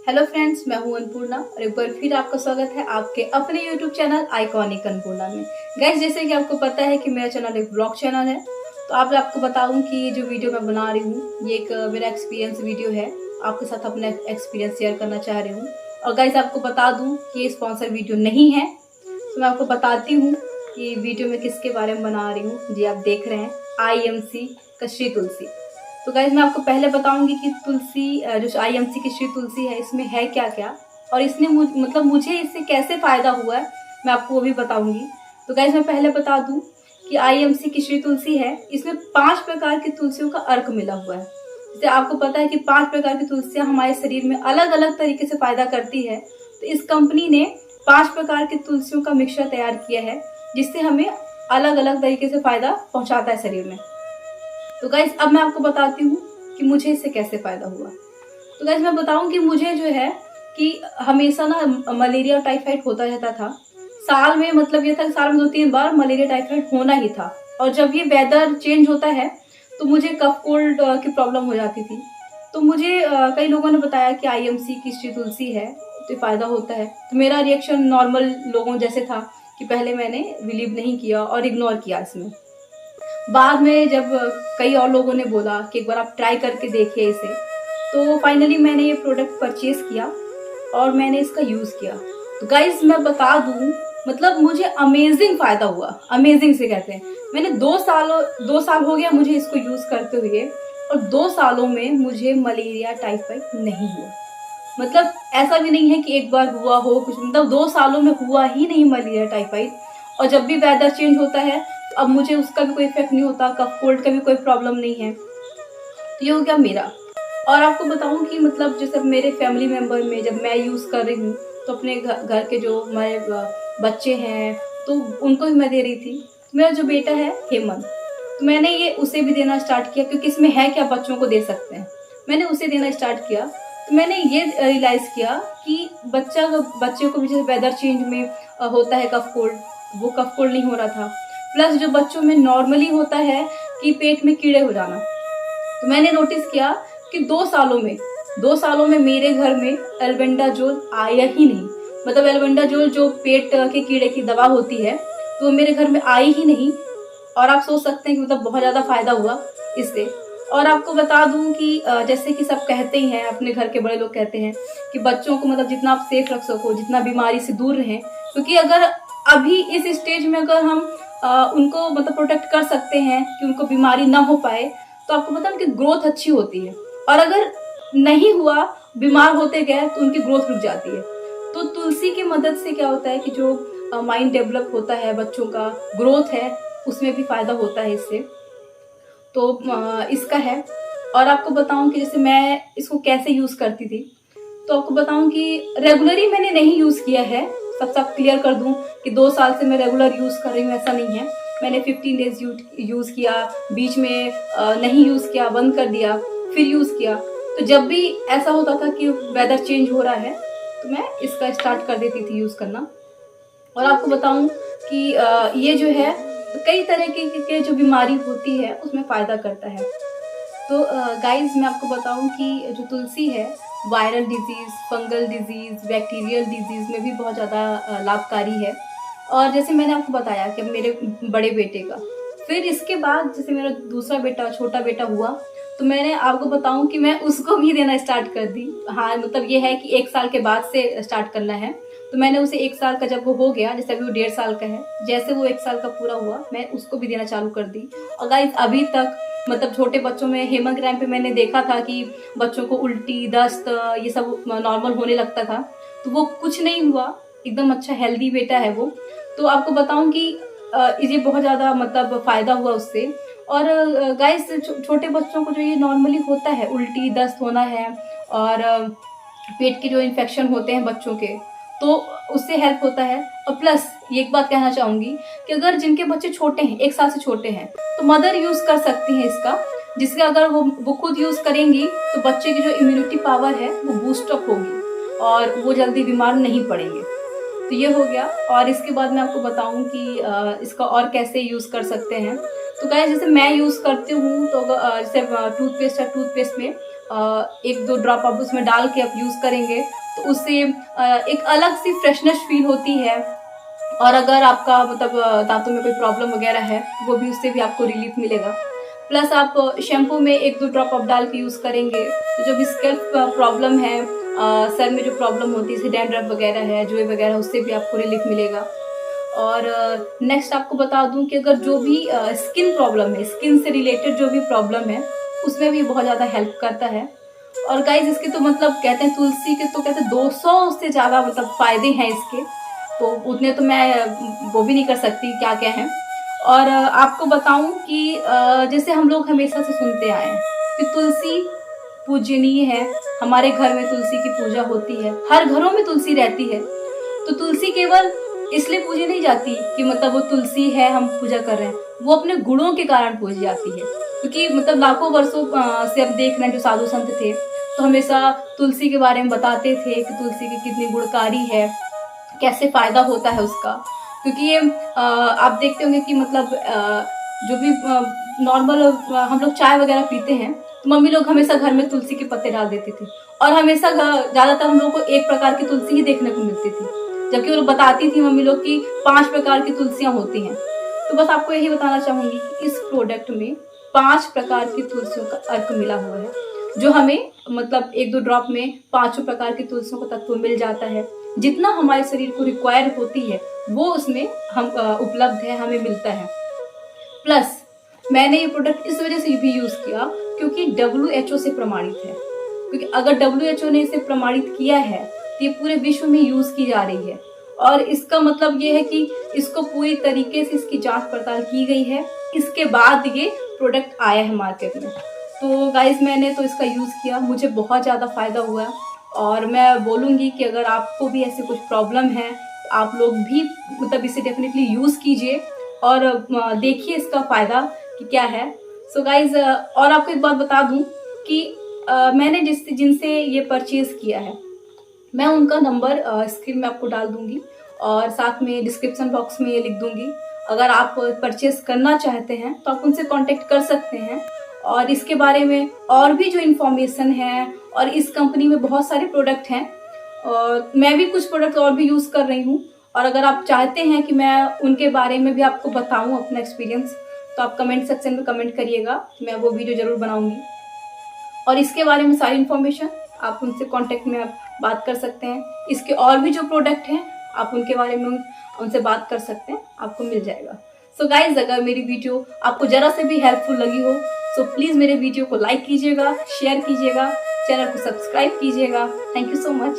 Hello friends, मैं हूं अन्नपूर्णा और एक बार फिर आपका स्वागत है आपके अपने यूट्यूब चैनल आइकॉनिक अन्नपूर्णा में। गाइस, जैसे कि आपको पता है कि मेरा चैनल एक ब्लॉग चैनल है, तो आपको बताऊं कि ये जो वीडियो मैं बना रही हूँ ये एक मेरा एक्सपीरियंस वीडियो है। आपके साथ अपना एक्सपीरियंस शेयर करना चाह रही हूँ। और गाइस, आपको बता दूँ कि ये स्पॉन्सर वीडियो नहीं है, तो मैं आपको बताती हूँ कि वीडियो में किसके बारे में बना रही हूँ। जी, आप देख रहे हैं IMC का श्री तुलसी। तो गाइज, मैं आपको पहले बताऊंगी कि तुलसी जो IMC की श्री तुलसी है इसमें है क्या क्या, और इसने मुझे इससे कैसे फायदा हुआ है मैं आपको वो भी बताऊंगी। तो गाइज, मैं पहले बता दूं कि IMC की श्री तुलसी है, इसमें 5 प्रकार की तुलसियों का अर्क मिला हुआ है। जैसे आपको पता है कि 5 प्रकार की तुलसियां हमारे शरीर में अलग अलग तरीके से फायदा करती है, तो इस कंपनी ने 5 प्रकार की तुलसियों का मिक्सचर तैयार किया है जिससे हमें अलग अलग तरीके से फायदा पहुंचाता है शरीर में। तो गाइज, अब मैं आपको बताती हूँ कि मुझे इससे कैसे फायदा हुआ। तो गाइज, मैं बताऊं कि मुझे जो है कि हमेशा ना मलेरिया टाइफाइड होता रहता था। साल में ये था कि साल में 2-3 बार मलेरिया टाइफाइड होना ही था। और जब ये वेदर चेंज होता है तो मुझे कफ कोल्ड की प्रॉब्लम हो जाती थी। तो मुझे कई लोगों ने बताया कि IMC की श्री तुलसी है तो फायदा होता है। तो मेरा रिएक्शन नॉर्मल लोगों जैसे था कि पहले मैंने बिलीव नहीं किया और इग्नोर किया इसमें। बाद में जब कई और लोगों ने बोला कि एक बार आप ट्राई करके देखिए इसे, तो फाइनली मैंने ये प्रोडक्ट परचेज किया और मैंने इसका यूज़ किया। तो गाइज, मैं बता दूं मुझे अमेजिंग फायदा हुआ। अमेजिंग से कहते हैं, मैंने 2 साल हो गया मुझे इसको यूज़ करते हुए, और 2 सालों में मुझे मलेरिया टाइफाइड नहीं हुआ। ऐसा भी नहीं है कि एक बार हुआ हो कुछ, 2 सालों में हुआ ही नहीं मलेरिया टाइफाइड। और जब भी वेदर चेंज होता है तो अब मुझे उसका भी कोई इफेक्ट नहीं होता, कफ कोल्ड का भी कोई प्रॉब्लम नहीं है। तो ये हो गया मेरा। और आपको बताऊं कि जैसे मेरे फैमिली मेंबर में जब मैं यूज़ कर रही हूँ तो अपने घर के जो हमारे बच्चे हैं तो उनको भी मैं दे रही थी। तो मेरा जो बेटा है हेमंत, तो मैंने ये उसे भी देना स्टार्ट किया क्योंकि इसमें है क्या, बच्चों को दे सकते हैं। मैंने उसे देना स्टार्ट किया तो मैंने ये रियलाइज़ किया कि बच्चे को भी जैसे वेदर चेंज में होता है कफ कोल्ड, वो कफ कोल्ड नहीं हो रहा था। प्लस जो बच्चों में नॉर्मली होता है कि पेट में कीड़े हो जाना, तो मैंने नोटिस किया कि 2 सालों में मेरे घर में एल्बेंडाजोल आया ही नहीं। एल्बेंडाजोल जो पेट के कीड़े की दवा होती है तो वो मेरे घर में आई ही नहीं। और आप सोच सकते हैं कि बहुत ज़्यादा फायदा हुआ इससे। और आपको बता दूं कि जैसे कि सब कहते ही हैं, अपने घर के बड़े लोग कहते हैं कि बच्चों को जितना आप सेफ रख सको, जितना बीमारी से दूर रहें, क्योंकि अगर अभी इस स्टेज में अगर हम उनको प्रोटेक्ट कर सकते हैं कि उनको बीमारी ना हो पाए, तो आपको पता है उनकी ग्रोथ अच्छी होती है। और अगर नहीं हुआ, बीमार होते गए, तो उनकी ग्रोथ रुक जाती है। तो तुलसी की मदद से क्या होता है कि जो माइंड डेवलप होता है, बच्चों का ग्रोथ है, उसमें भी फायदा होता है इससे। तो इसका है। और आपको बताऊं कि जैसे मैं इसको कैसे यूज़ करती थी, तो आपको बताऊं कि रेगुलरली मैंने नहीं यूज़ किया है। सब क्लियर कर दूं कि 2 साल से मैं रेगुलर यूज़ कर रही हूँ, ऐसा नहीं है। मैंने 15 डेज यूज़ किया, बीच में नहीं यूज़ किया, बंद कर दिया, फिर यूज़ किया। तो जब भी ऐसा होता था कि वेदर चेंज हो रहा है तो मैं इसका स्टार्ट कर देती थी यूज़ करना। और आपको बताऊं कि ये जो है कई तरह के जो बीमारी होती है उसमें फ़ायदा करता है। तो गाइज, मैं आपको बताऊं कि जो तुलसी है viral disease, fungal disease, bacterial disease में भी बहुत ज़्यादा लाभकारी है। और जैसे मैंने आपको बताया कि मेरे बड़े बेटे का, फिर इसके बाद जैसे मेरा दूसरा बेटा, छोटा बेटा हुआ, तो मैंने आपको बताऊं कि मैं उसको भी देना स्टार्ट कर दी। हाँ, ये है कि 1 साल के बाद से स्टार्ट करना है। तो मैंने उसे 1 साल का जब वो हो गया, जैसे अभी वो 1.5 साल का है, जैसे वो 1 साल का पूरा हुआ मैं उसको भी देना चालू कर दी। और गाइस, अभी तक छोटे बच्चों में हेमोग्राम पे मैंने देखा था कि बच्चों को उल्टी, दस्त ये सब नॉर्मल होने लगता था, तो वो कुछ नहीं हुआ, एकदम अच्छा हेल्दी बेटा है वो। तो आपको बताऊं कि ये बहुत ज़्यादा फ़ायदा हुआ उससे। और गाइस, छोटे बच्चों को जो ये नॉर्मली होता है, उल्टी, दस्त होना है, और पेट के जो इन्फेक्शन होते हैं बच्चों के, तो उससे हेल्प होता है। और प्लस ये एक बात कहना चाहूँगी कि अगर जिनके बच्चे छोटे हैं, 1 साल से छोटे हैं, तो मदर यूज़ कर सकती हैं इसका, जिससे अगर वो खुद यूज़ करेंगी तो बच्चे की जो इम्यूनिटी पावर है वो बूस्टअप होगी और वो जल्दी बीमार नहीं पड़ेंगे। तो ये हो गया। और इसके बाद मैं आपको बताऊं कि इसका और कैसे यूज़ कर सकते हैं। तो गाइस, जैसे मैं यूज़ करती हूँ तो जैसे टूथपेस्ट है, टूथपेस्ट में एक दो ड्रॉप आप उसमें डाल के आप यूज़ करेंगे तो उससे एक अलग सी फ्रेशनेस फील होती है। और अगर आपका मतलब दांतों में कोई प्रॉब्लम वगैरह है वो भी उससे भी आपको रिलीफ मिलेगा। प्लस आप शैम्पू में एक दो ड्रॉप आप डाल के यूज़ करेंगे तो जो भी स्कैल्प प्रॉब्लम है, सर में जो प्रॉब्लम होती है जैसे डैंड्रफ वगैरह है, जुए वगैरह, उससे भी आपको रिलीफ मिलेगा। और नेक्स्ट आपको बता दूं कि अगर जो भी स्किन प्रॉब्लम है, स्किन से रिलेटेड जो भी प्रॉब्लम है उसमें भी बहुत ज़्यादा हेल्प करता है। और गाइज इसके तो मतलब कहते हैं तुलसी के तो कहते हैं 200 से ज़्यादा मतलब फ़ायदे हैं इसके, तो उतने तो मैं वो भी नहीं कर सकती क्या क्या है। और आपको बताऊं कि जैसे हम लोग हमेशा से सुनते आए हैं कि तुलसी पूजनीय है, हमारे घर में तुलसी की पूजा होती है, हर घरों में तुलसी रहती है। तो तुलसी केवल इसलिए पूजी नहीं जाती कि मतलब वो तुलसी है हम पूजा कर रहे हैं, वो अपने गुणों के कारण पूजी जाती है। क्योंकि मतलब लाखों वर्षों से अब देख रहे हैं जो साधु संत थे तो हमेशा तुलसी के बारे में बताते थे कि तुलसी की कितनी गुणकारी है, कैसे फायदा होता है उसका। क्योंकि ये आप देखते होंगे कि मतलब जो भी नॉर्मल हम लोग चाय वगैरह पीते हैं तो मम्मी लोग हमेशा घर में तुलसी के पत्ते डाल देती थी, और हमेशा ज़्यादातर हम लोग को एक प्रकार की तुलसी ही देखने को मिलती थी, जबकि वो लोग बताती थी मम्मी लोग की 5 प्रकार की तुलसियाँ होती हैं। तो बस आपको यही बताना चाहूँगी कि इस प्रोडक्ट में 5 प्रकार की तुलसियों का अर्क मिला हुआ है, जो हमें मतलब एक दो ड्रॉप में 5 प्रकार की तुलसियों का तत्व मिल जाता है। जितना हमारे शरीर को रिक्वायर होती है वो उसमें हम उपलब्ध है, हमें मिलता है। प्लस मैंने ये प्रोडक्ट इस वजह से भी यूज़ किया क्योंकि WHO से प्रमाणित है। क्योंकि अगर WHO ने इसे प्रमाणित किया है तो ये पूरे विश्व में यूज़ की जा रही है, और इसका मतलब ये है कि इसको पूरी तरीके से इसकी जांच पड़ताल की गई है, इसके बाद ये प्रोडक्ट आया है मार्केट में। तो गाइज मैंने तो इसका यूज़ किया, मुझे बहुत ज़्यादा फ़ायदा हुआ, और मैं बोलूँगी कि अगर आपको भी ऐसे कुछ प्रॉब्लम है तो आप लोग भी मतलब इसे डेफिनेटली यूज़ कीजिए और देखिए इसका फ़ायदा कि क्या है। सो गाइज और आपको एक बात बता दूं कि मैंने जिनसे ये परचेज़ किया है मैं उनका नंबर स्क्रीन में आपको डाल दूंगी और साथ में डिस्क्रिप्शन बॉक्स में ये लिख दूंगी। अगर आप परचेज़ करना चाहते हैं तो आप उनसे कांटेक्ट कर सकते हैं, और इसके बारे में और भी जो इन्फॉर्मेशन है, और इस कंपनी में बहुत सारे प्रोडक्ट हैं और मैं भी कुछ प्रोडक्ट और भी यूज़ कर रही हूँ, और अगर आप चाहते हैं कि मैं उनके बारे में भी आपको बताऊँ अपना एक्सपीरियंस तो आप कमेंट सेक्शन में कमेंट करिएगा, मैं वो वीडियो ज़रूर बनाऊँगी। और इसके बारे में सारी इन्फॉर्मेशन आप उनसे कांटेक्ट में आप बात कर सकते हैं। इसके और भी जो प्रोडक्ट हैं आप उनके बारे में उनसे बात कर सकते हैं, आपको मिल जाएगा। सो गाइज अगर मेरी वीडियो आपको ज़रा से भी हेल्पफुल लगी हो तो प्लीज़ मेरे वीडियो को लाइक कीजिएगा, शेयर कीजिएगा, चैनल को सब्सक्राइब कीजिएगा। Thank you so much.